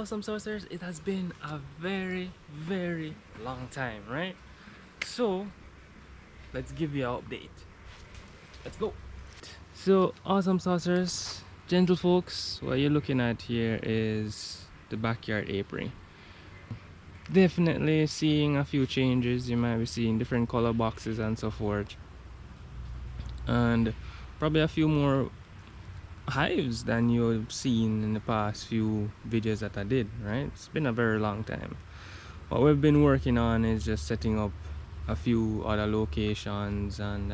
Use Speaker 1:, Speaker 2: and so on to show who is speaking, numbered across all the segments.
Speaker 1: awesome sorcerers, it has been a very long time, right? So let's give you an update. Let's go. So awesome sorcerers, gentle folks, what you're looking at here is the backyard apiary. Definitely seeing a few changes. You might be seeing different color boxes and so forth, and probably a few more hives than you've seen in the past few videos that I did, right? It's been a very long time. What we've been working on is just setting up a few other locations and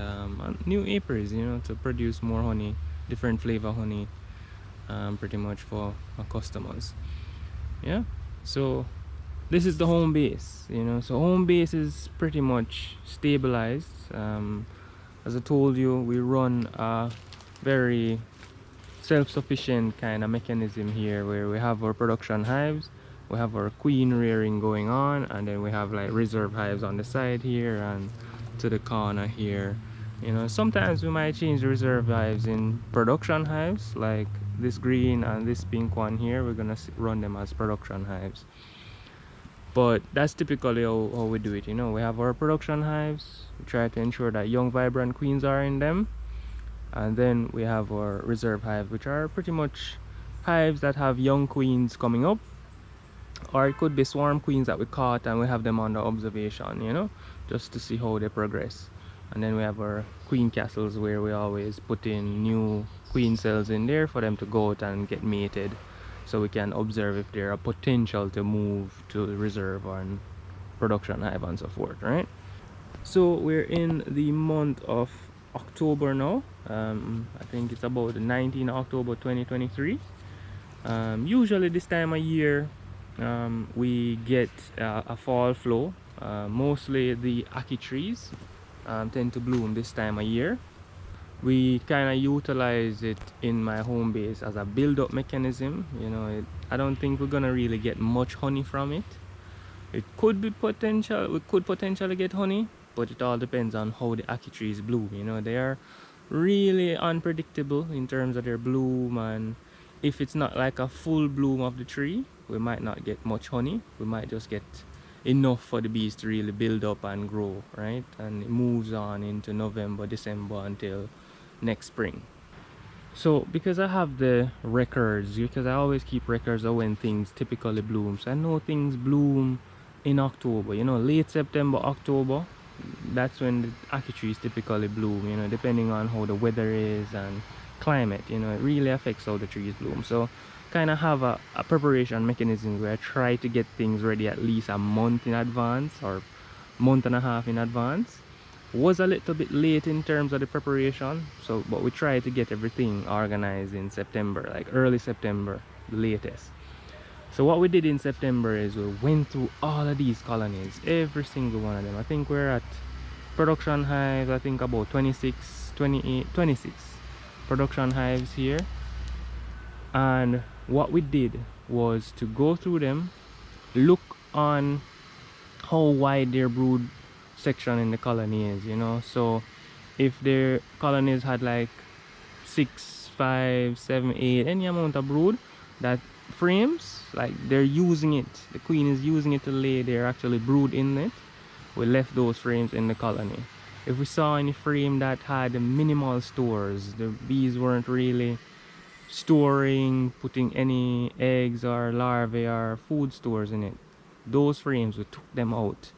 Speaker 1: new apiaries, you know, to produce more honey, different flavor honey, pretty much for our customers. Yeah, so this is the home base, you know. So home base is pretty much stabilized. As I told you, we run a very self-sufficient kind of mechanism here, where we have our production hives, we have our queen rearing going on, and then we have like reserve hives on the side here and to the corner here. You know, sometimes we might change the reserve hives in production hives, like this green and this pink one here. We're gonna run them as production hives, but that's typically how we do it. You know, we have our production hives, we try to ensure that young vibrant queens are in them, and then we have our reserve hive, which are pretty much hives that have young queens coming up, or it could be swarm queens that we caught and we have them under observation, you know, just to see how they progress. And then we have our queen castles, where we always put in new queen cells in there for them to go out and get mated, so we can observe if there are potential to move to the reserve or production hive and so forth, right? So we're in the month of October now. I think it's about the 19th of October 2023. Usually this time of year we get a fall flow. Mostly the ackee trees tend to bloom this time of year. We kind of utilize it in my home base as a build-up mechanism. You know, I don't think we're gonna really get much honey from it. It could be potential, we could potentially get honey, but it all depends on how the ackee trees bloom. You know, they are really unpredictable in terms of their bloom, and if it's not like a full bloom of the tree, we might not get much honey. We might just get enough for the bees to really build up and grow, right? And it moves on into November, December until next spring. So because I have the records, because I always keep records of when things typically bloom, so I know things bloom in October, you know, late September, October. That's when the ackee trees typically bloom, you know, depending on how the weather is and climate. You know, it really affects how the trees bloom. So kind of have a preparation mechanism where I try to get things ready at least a month in advance, or month and a half in advance. Was a little bit late in terms of the preparation, so but we try to get everything organized in September, like early September, the latest. So what we did in September is we went through all of these colonies, every single one of them. I think we're at production hives, I think about 26, 28, 26 production hives here. And what we did was to go through them, look on how wide their brood section in the colony is, you know. So if their colonies had like 6, 5, 7, 8, any amount of brood, that frames, like they're using it, the queen is using it to lay, they're actually brood in it, we left those frames in the colony. If we saw any frame that had minimal stores, the bees weren't really storing, putting any eggs or larvae or food stores in it, those frames, we took them out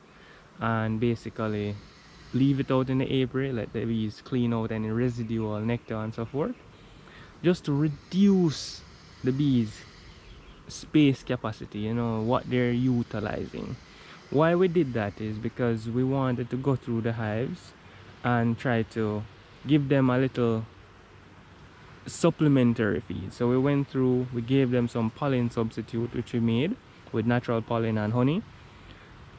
Speaker 1: and basically leave it out in the apiary, let the bees clean out any residual nectar and so forth, just to reduce the bees space capacity, you know, what they're utilizing. Why we did that is because we wanted to go through the hives and try to give them a little supplementary feed. So we went through, we gave them some pollen substitute, which we made with natural pollen and honey,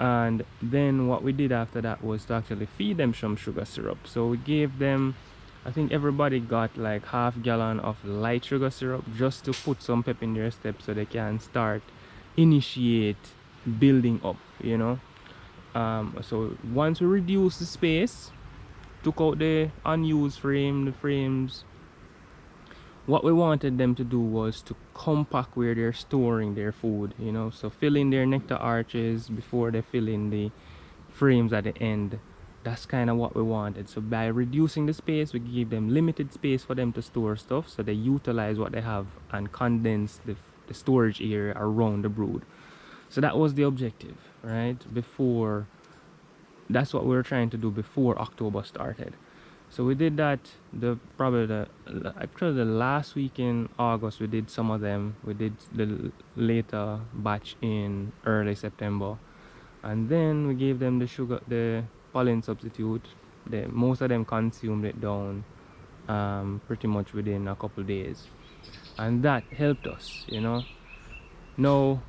Speaker 1: and then what we did after that was to actually feed them some sugar syrup. So we gave them, I think everybody got like half gallon of light sugar syrup, just to put some pep in their step so they can start initiate building up, you know. So once we reduced the space, took out the unused frame, the frames what we wanted them to do was to compact where they're storing their food, you know, so fill in their nectar arches before they fill in the frames at the end. That's kind of what we wanted. So by reducing the space, we give them limited space for them to store stuff, so they utilize what they have and condense the storage area around the brood. So that was the objective, right? Before, that's what we were trying to do before October started. So we did that probably the last week in August. We did some of them. We did the later batch in early September, and then we gave them the pollen substitute. Most of them consumed it down pretty much within a couple days, and that helped us, you know. Now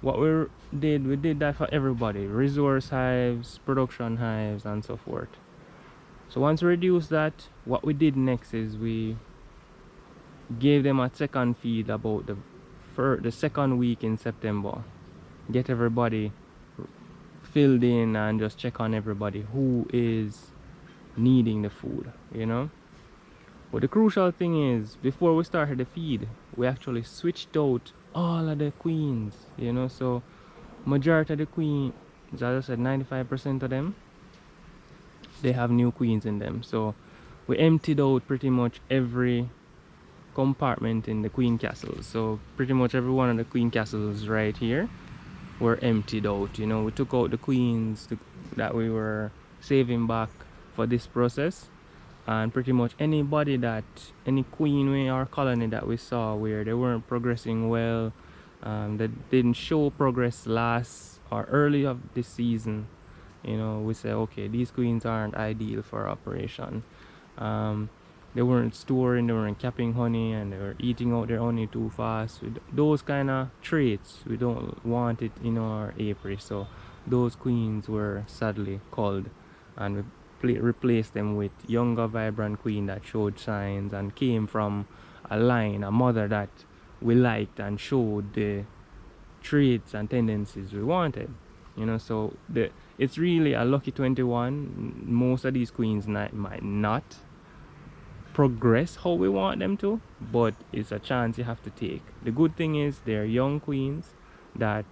Speaker 1: what we did that for everybody: resource hives, production hives, and so forth. So once we reduced that, what we did next is we gave them a second feed about the second week in September. Get everybody filled in and just check on everybody who is needing the food, you know. But the crucial thing is, before we started the feed, we actually switched out all of the queens, you know. So majority of the queens, as I said, 95% of them, they have new queens in them. So we emptied out pretty much every compartment in the queen castles. So pretty much every one of the queen castles right here were emptied out, you know. We took out the queens that we were saving back for this process, and pretty much any queen or colony that we saw where they weren't progressing well, that didn't show progress last or early of this season, you know, we say, okay, these queens aren't ideal for operation. They weren't storing, they weren't capping honey, and they were eating out their honey too fast. Those kind of traits, we don't want it in our apiary. So those queens were sadly culled, and we replaced them with younger, vibrant queen that showed signs and came from a mother that we liked and showed the traits and tendencies we wanted, you know. So it's really a lucky 21. Most of these queens might not progress how we want them to, but it's a chance you have to take. The good thing is they're young queens that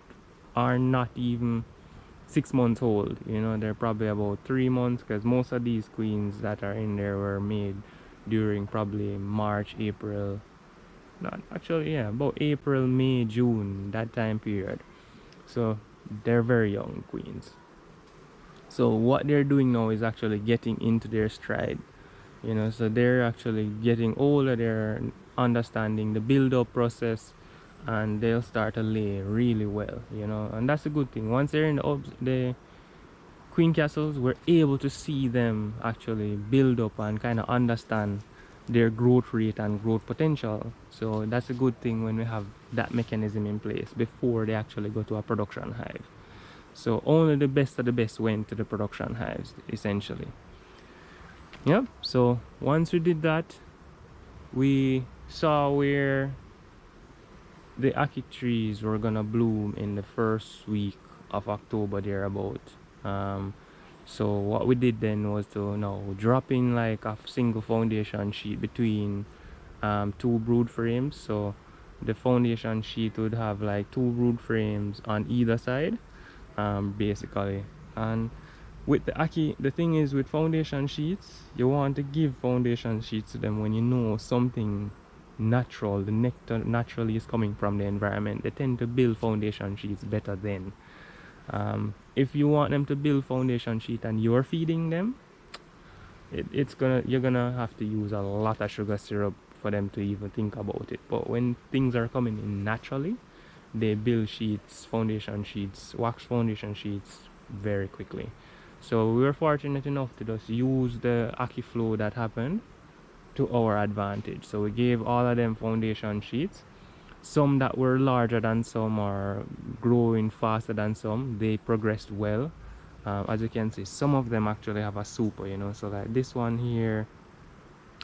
Speaker 1: are not even 6 months old, you know. They're probably about 3 months, because most of these queens that are in there were made during probably March, April, not actually, yeah, about April, May, June, that time period. So they're very young queens. So what they're doing now is actually getting into their stride, you know. So they're actually getting older, they're understanding the build-up process, and they'll start to lay really well, you know. And that's a good thing. Once they're in the queen castles, we're able to see them actually build up and kind of understand their growth rate and growth potential. So that's a good thing when we have that mechanism in place before they actually go to a production hive. So only the best of the best went to the production hives, essentially. Yep. So once we did that, we saw where the ackee trees were gonna bloom in the first week of October thereabout. So what we did then was to now drop in like a single foundation sheet between two brood frames. So the foundation sheet would have like 2 brood frames on either side, basically. And with the ackee, the thing is with foundation sheets, you want to give foundation sheets to them when you know something natural, the nectar naturally is coming from the environment. They tend to build foundation sheets better then. If you want them to build foundation sheet and you're feeding them, you're gonna have to use a lot of sugar syrup for them to even think about it. But when things are coming in naturally, they build sheets, foundation sheets, wax foundation sheets very quickly. So we were fortunate enough to just use the ackee flow that happened to our advantage. So we gave all of them foundation sheets. Some that were larger than some or growing faster than some, they progressed well. As you can see, some of them actually have a super, you know. So like this one here,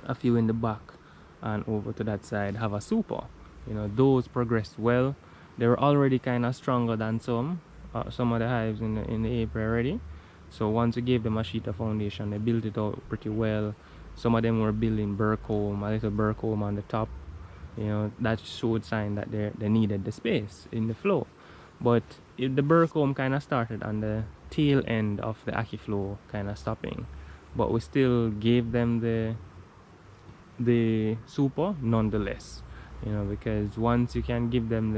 Speaker 1: a few in the back and over to that side have a super, you know. Those progressed well. They were already kind of stronger than some of the hives in the apiary already. So once we gave them a sheet of foundation, they built it out pretty well. Some of them were building burr comb, a little burr comb on the top, You know, that showed sign that they needed the space in the flow. But if the burr comb kind of started on the tail end of the Aki flow kind of stopping, but we still gave them the super nonetheless, you know, because once you can give them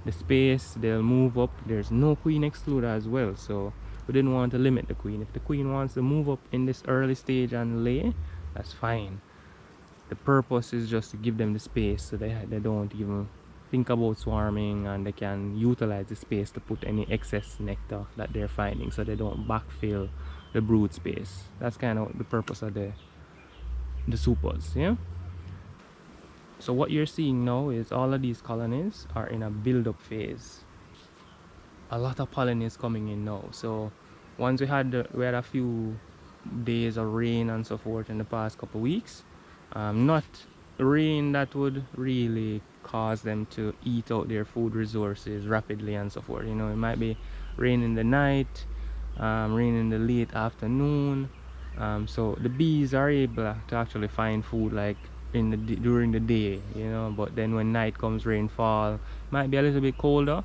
Speaker 1: the space, they'll move up. There's no queen excluder as well, so we didn't want to limit the queen. If the queen wants to move up in this early stage and lay, that's fine. The purpose is just to give them the space so they don't even think about swarming, and they can utilize the space to put any excess nectar that they're finding, so they don't backfill the brood space. That's kind of the purpose of the supers, yeah. So what you're seeing now is all of these colonies are in a build-up phase. A lot of pollen is coming in now. So once we had a few days of rain and so forth in the past couple weeks, not rain that would really cause them to eat out their food resources rapidly and so forth. You know, it might be rain in the night, rain in the late afternoon. So the bees are able to actually find food like during the day, you know. But then when night comes, rainfall might be a little bit colder,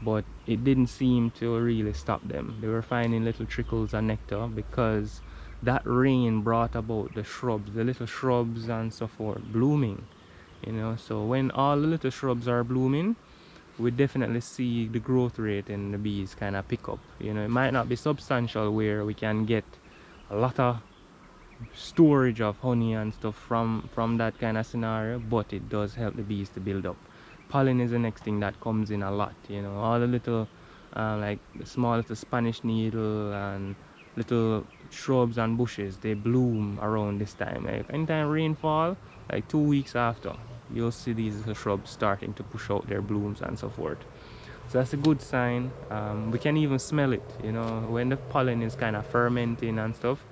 Speaker 1: but it didn't seem to really stop them. They were finding little trickles of nectar because that rain brought about the shrubs, the little shrubs and so forth, blooming, you know. So when all the little shrubs are blooming, we definitely see the growth rate in the bees kind of pick up. You know, it might not be substantial where we can get a lot of storage of honey and stuff from that kind of scenario, but it does help the bees to build up. Pollen is the next thing that comes in a lot, you know. All the little like the small little Spanish needle and little shrubs and bushes, they bloom around this time. Like anytime rainfall, like 2 weeks after, you'll see these little shrubs starting to push out their blooms and so forth. So that's a good sign. We can even smell it, you know, when the pollen is kind of fermenting and stuff.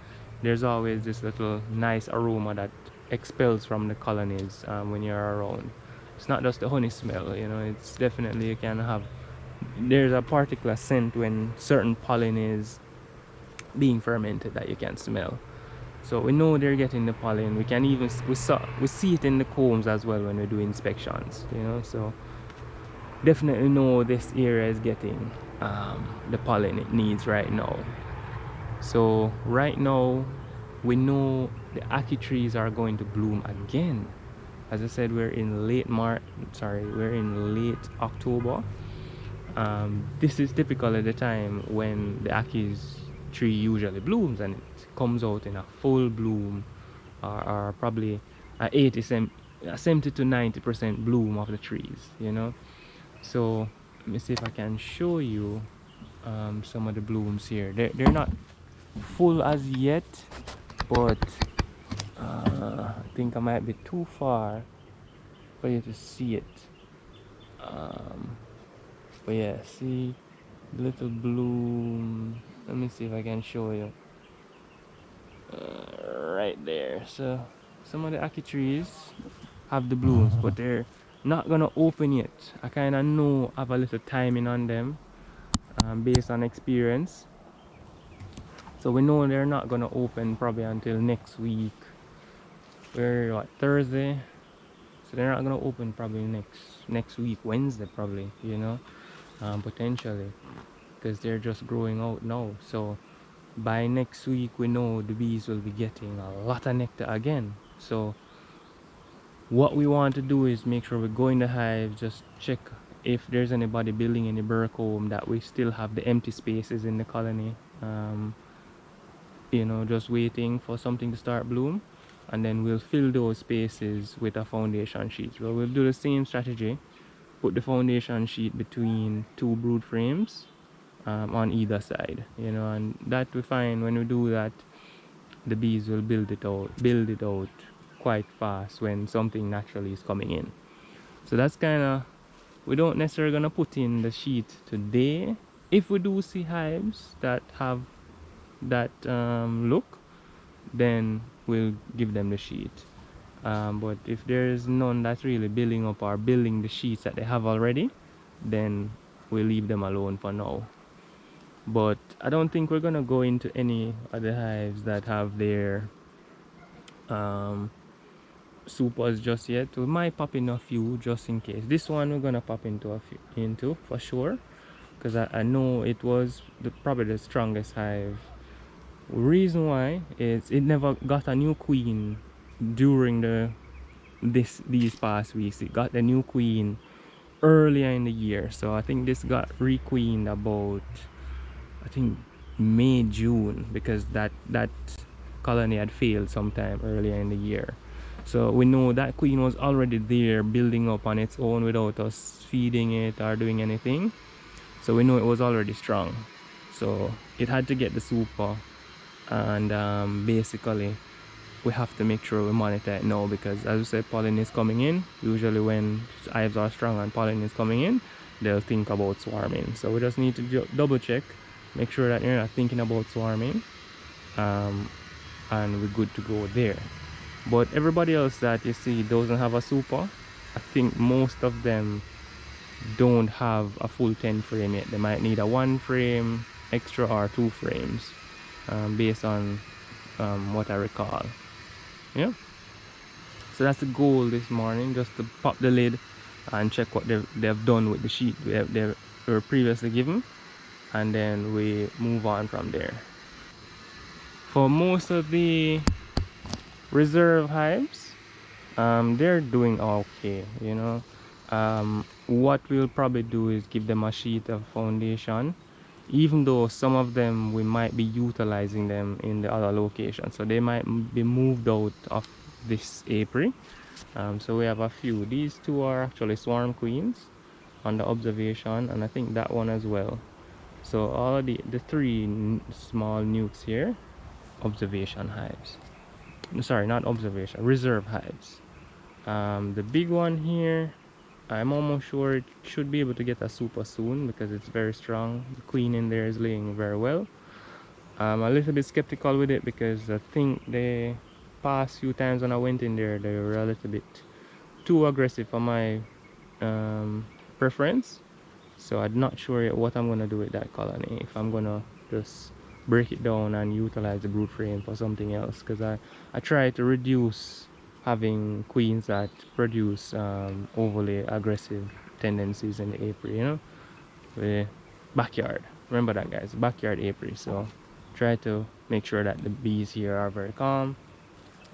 Speaker 1: There's always this little nice aroma that expels from the colonies when you're around. It's not just the honey smell, you know. It's definitely, you can have, there's a particular scent when certain pollen is being fermented that you can smell. So we know they're getting the pollen. We can even we see it in the combs as well when we do inspections, you know. So definitely know this area is getting the pollen it needs right now. So right now we know the ackee trees are going to bloom again. As I said, we're in we're in late October. This is typically the time when the ackee tree usually blooms, and it comes out in a full bloom, or probably a 70 to 90% bloom of the trees, you know. So let me see if I can show you some of the blooms here. They're not full as yet, but I think I might be too far for you to see it. But yeah, see the little bloom. Let me see if I can show you right there. So some of the ackee trees have the blooms, but they're not gonna open yet. I kind of know, I have a little timing on them based on experience. So we know they're not gonna open probably until next week. We're what, Thursday? So they're not gonna open probably next week, Wednesday probably, you know, potentially, because they're just growing out now. So by next week we know the bees will be getting a lot of nectar again. So what we want to do is make sure we go in the hive, just check if there's anybody building any burr comb, that we still have the empty spaces in the colony, you know, just waiting for something to start bloom, and then we'll fill those spaces with a foundation sheet. Well, we'll do the same strategy, put the foundation sheet between two brood frames on either side, you know, and that we find when we do that, the bees will build it out quite fast when something naturally is coming in. So that's kind of, we don't necessarily gonna put in the sheet today. If we do see hives that have that look, then we'll give them the sheet. But if there's none that's really building up or building the sheets that they have already, then we'll leave them alone for now. But I don't think we're gonna go into any other hives that have their supers just yet. We might pop in a few just in case. This one we're gonna pop into a few into for sure, because I know it was probably the strongest hive. Reason why is it never got a new queen during these past weeks. It got the new queen earlier in the year, so I think this got requeened about, I think, May, June, because that colony had failed sometime earlier in the year. So we know that queen was already there building up on its own without us feeding it or doing anything. So we know it was already strong. So it had to get the super, and basically we have to make sure we monitor it now, because as we said, pollen is coming in. Usually when hives are strong and pollen is coming in, they'll think about swarming. So we just need to double check, make sure that you're not thinking about swarming, and we're good to go there. But everybody else that you see doesn't have a super, I think most of them don't have a full 10 frame yet. They might need a 1 frame extra or 2 frames, based on what I recall. Yeah, so that's the goal this morning, just to pop the lid and check what they've done with the sheet they were previously given, and then we move on from there. For most of the reserve hives, they're doing okay, you know. What we'll probably do is give them a sheet of foundation, even though some of them we might be utilizing them in the other location, so they might be moved out of this apiary. So we have a few. These two are actually swarm queens on the observation, and I think that one as well. So all of the three small nukes here, observation hives. Sorry, not observation, reserve hives. The big one here, I'm almost sure it should be able to get a super soon, because it's very strong. The queen in there is laying very well. I'm a little bit skeptical with it, because I think the past few times when I went in there, they were a little bit too aggressive for my preference. So I'm not sure yet what I'm gonna do with that colony, if I'm gonna just break it down and utilize the brood frame for something else, because I try to reduce having queens that produce overly aggressive tendencies in the apiary, you know, the backyard. Remember that, guys, backyard apiary. So try to make sure that the bees here are very calm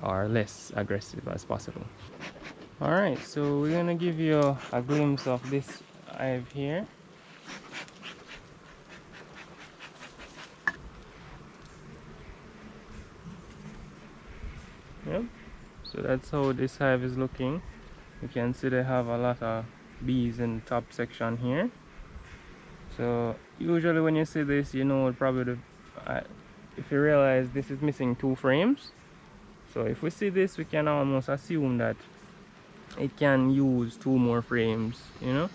Speaker 1: or less aggressive as possible. All right, so we're gonna give you a glimpse of this hive here. Yep, so that's how this hive is looking. You can see they have a lot of bees in the top section here. So usually when you see this, you know, probably if you realize this is missing 2 frames. So if we see this, we can almost assume that it can use 2 more frames, you know.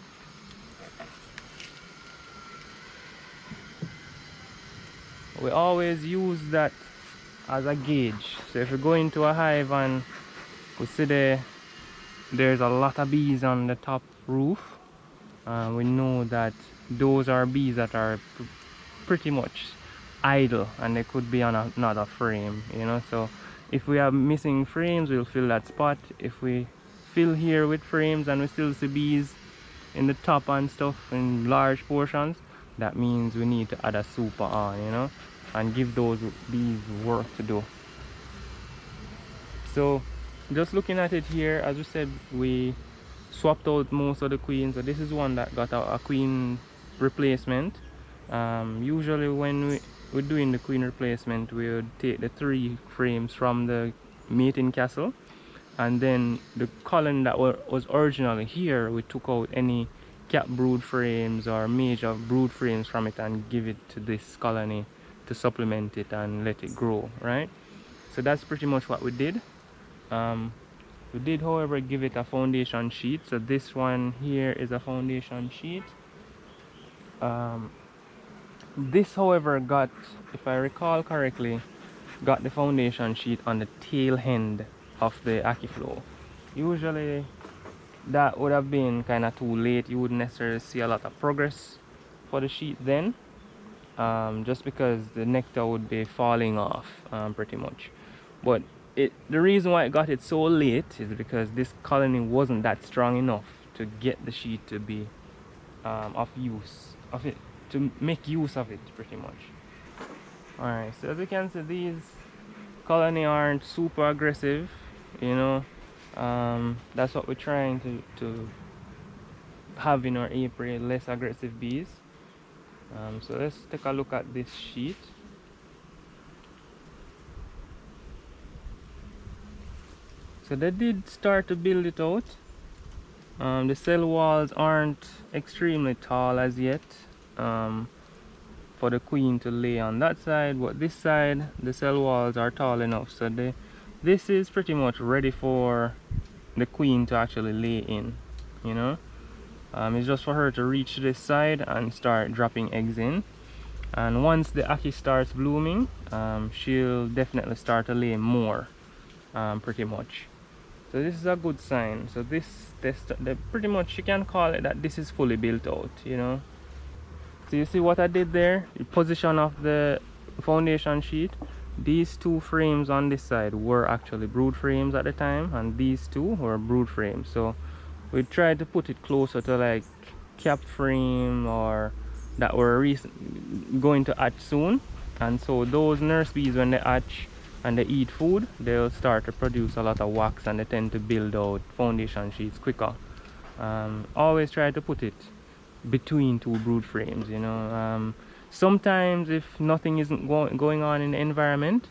Speaker 1: We always use that as a gauge. So if we go into a hive and we see there's a lot of bees on the top roof, we know that those are bees that are pretty much idle, and they could be on another frame, you know. So if we have missing frames, we'll fill that spot. If we fill here with frames and we still see bees in the top and stuff in large portions, that means we need to add a super on, you know, and give those bees work to do. So just looking at it here, as we said, we swapped out most of the queens. So this is one that got a queen replacement. Usually when we're doing the queen replacement, we would take the 3 frames from the mating castle, and then the colony that was originally here, we took out any cap brood frames or major brood frames from it and give it to this colony to supplement it and let it grow, right? So that's pretty much what we did. We did, however, give it a foundation sheet. So this one here is a foundation sheet. This, however, got, if I recall correctly, got the foundation sheet on the tail end of the Akiflow. Usually that would have been kind of too late. You wouldn't necessarily see a lot of progress for the sheet then, just because the nectar would be falling off pretty much. But the reason why it got it so late is because this colony wasn't that strong enough to get the sheet to be of use of it, to make use of it pretty much. Alright, so as you can see, these colony aren't super aggressive, you know. That's what we're trying to have in our apiary, less aggressive bees. So let's take a look at this sheet. So they did start to build it out. The cell walls aren't extremely tall as yet for the queen to lay on that side, but this side the cell walls are tall enough, so this is pretty much ready for the queen to actually lay in, you know. It's just for her to reach this side and start dropping eggs in, and once the Aki starts blooming, she'll definitely start to lay more, pretty much. So this is a good sign. So this pretty much you can call it that this is fully built out, you know. So you see what I did there, the position of the foundation sheet. These two frames on this side were actually brood frames at the time, and these two were brood frames. So we tried to put it closer to like cap frame or that were going to hatch soon, and so those nurse bees, when they hatch and they eat food, they'll start to produce a lot of wax, and they tend to build out foundation sheets quicker. Always try to put it between two brood frames, you know. Sometimes if nothing isn't going on in the environment,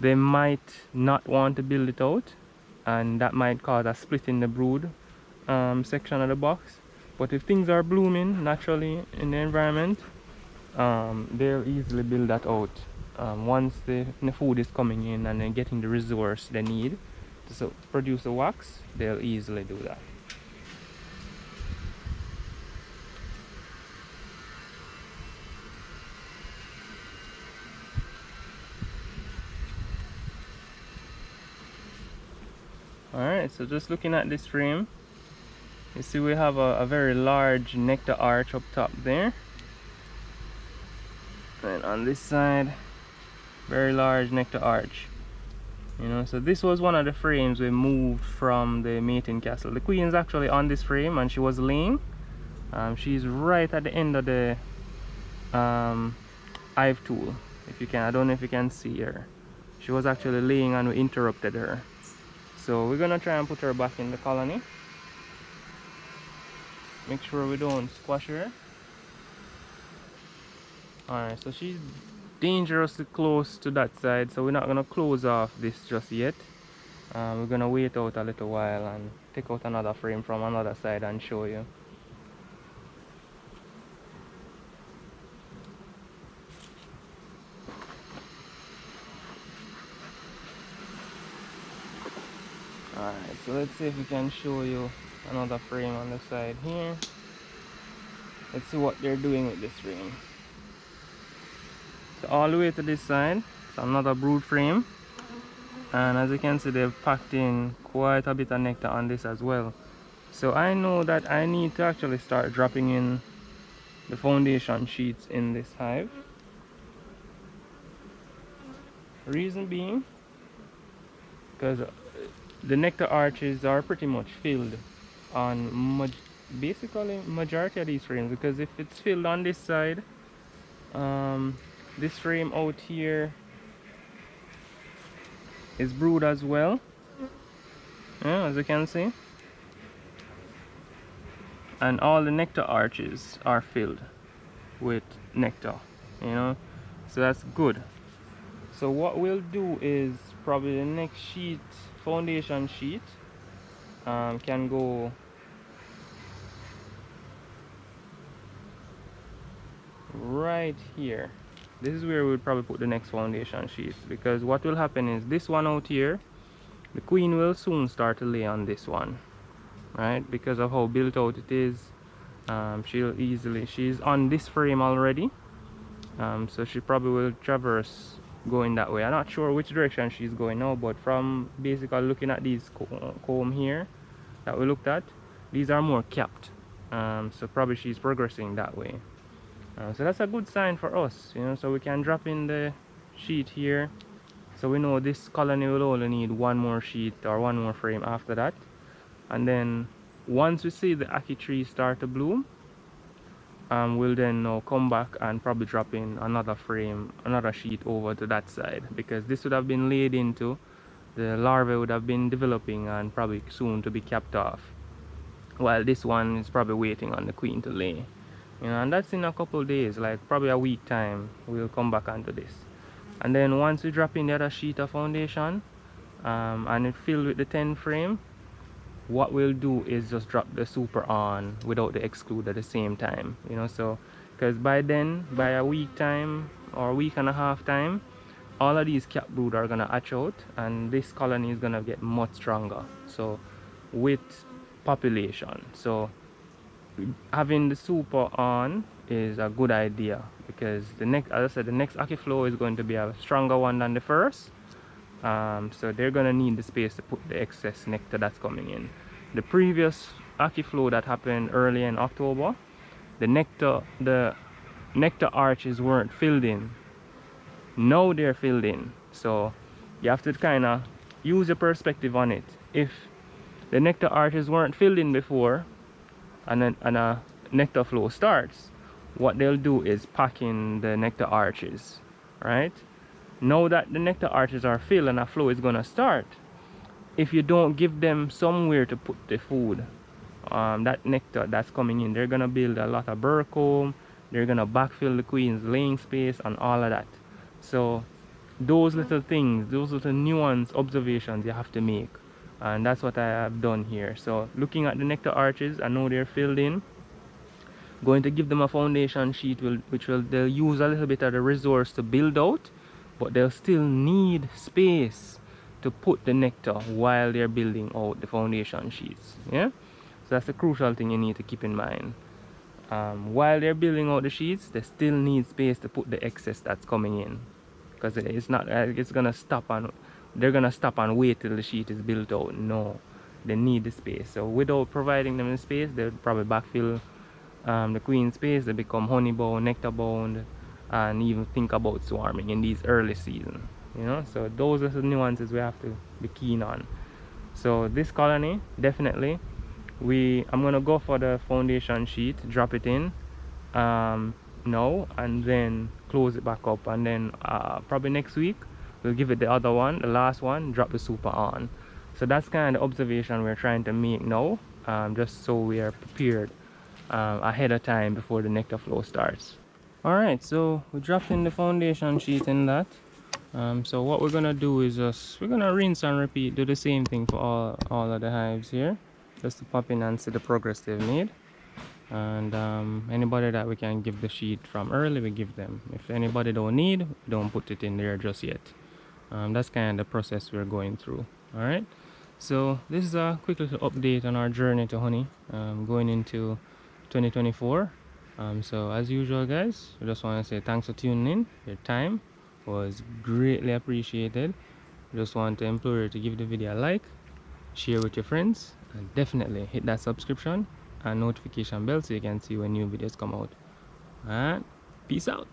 Speaker 1: they might not want to build it out, and that might cause a split in the brood section of the box. But if things are blooming naturally in the environment, they'll easily build that out. Once the food is coming in and they're getting the resource they need to produce the wax, they'll easily do that. Alright, so just looking at this frame, you see we have a very large nectar arch up top there, and on this side, very large nectar arch, you know. So this was one of the frames we moved from the mating castle. The queen is actually on this frame and she was laying. She's right at the end of the hive tool, if you can. I don't know if you can see her. She was actually laying and we interrupted her. So we're gonna try and put her back in the colony. Make sure we don't squash her. Alright, so she's dangerously close to that side, so we're not gonna close off this just yet. We're gonna wait out a little while and take out another frame from another side and show you. Alright, so let's see if we can show you another frame on the side here. Let's see what they're doing with this frame. So all the way to this side, it's another brood frame, and as you can see, they've packed in quite a bit of nectar on this as well. So I know that I need to actually start dropping in the foundation sheets in this hive. Reason being, because the nectar arches are pretty much filled on basically majority of these frames, because if it's filled on this side, this frame out here is brood as well, yeah, as you can see, and all the nectar arches are filled with nectar, you know, so that's good. So what we'll do is probably the next sheet, foundation sheet, can go right here. This is where we'll probably put the next foundation sheet, because what will happen is this one out here, the queen will soon start to lay on this one, right? Because of how built out it is, she's on this frame already, so she probably will traverse going that way. I'm not sure which direction she's going now, but from basically looking at these comb here that we looked at, these are more capped, so probably she's progressing that way. So that's a good sign for us, you know. So we can drop in the sheet here So we know this colony will only need one more sheet or one more frame after that. And then once we see the ackee tree start to bloom, we'll then now come back and probably drop in another frame, another sheet over to that side, because this would have been laid into, the larvae would have been developing and probably soon to be capped off, while this one is probably waiting on the queen to lay. You know, and that's in a couple of days, like probably a week time, we'll come back onto this. And then once we drop in the other sheet of foundation, and it filled with the 10 frame, what we'll do is just drop the super on without the exclude at the same time, you know. So because by then, by a week time or a week and a half time, all of these cap brood are gonna hatch out and this colony is gonna get much stronger, so with population. So having the super on is a good idea, because the next, as I said, the next ackee flow is going to be a stronger one than the first. So they're gonna need the space to put the excess nectar that's coming in. The previous ackee flow that happened early in October, the nectar arches weren't filled in. Now they're filled in. So you have to kind of use your perspective on it. If the nectar arches weren't filled in before, and a nectar flow starts, what they'll do is pack in the nectar arches, right? Now that the nectar arches are filled and a flow is gonna start, if you don't give them somewhere to put the food, that nectar that's coming in, they're gonna build a lot of burr comb, they're gonna backfill the queen's laying space and all of that. So those little things, those little nuanced observations you have to make, and that's what I have done here. So looking at the nectar arches, I know they're filled in. Going to give them a foundation sheet which they'll use a little bit of the resource to build out, but they'll still need space to put the nectar while they're building out the foundation sheets. Yeah, so that's the crucial thing you need to keep in mind. While they're building out the sheets, they still need space to put the excess that's coming in, because it's not it's gonna stop and they're gonna stop and wait till the sheet is built out. No, they need the space. So without providing them the space, they'll probably backfill the queen space. They become honey bound, nectar bound, and even think about swarming in these early seasons, you know. So those are the nuances we have to be keen on. So this colony, definitely I'm gonna go for the foundation sheet, drop it in now, and then close it back up, and then probably next week we'll give it the other one, the last one, drop the super on. So that's kind of the observation we're trying to make now, just so we are prepared ahead of time before the nectar flow starts. Alright, so we dropped in the foundation sheet in that. So what we're gonna do is we're gonna rinse and repeat, do the same thing for all of the hives here, just to pop in and see the progress they've made. And anybody that we can give the sheet from early, we give them. If anybody don't need, we don't put it in there just yet. That's kind of the process we're going through. Alright, so this is a quick little update on our journey to honey, going into 2024. So as usual, guys, I just want to say thanks for tuning in. Your time was greatly appreciated. Just want to implore you to give the video a like, share with your friends, and definitely hit that subscription and notification bell so you can see when new videos come out. And peace out.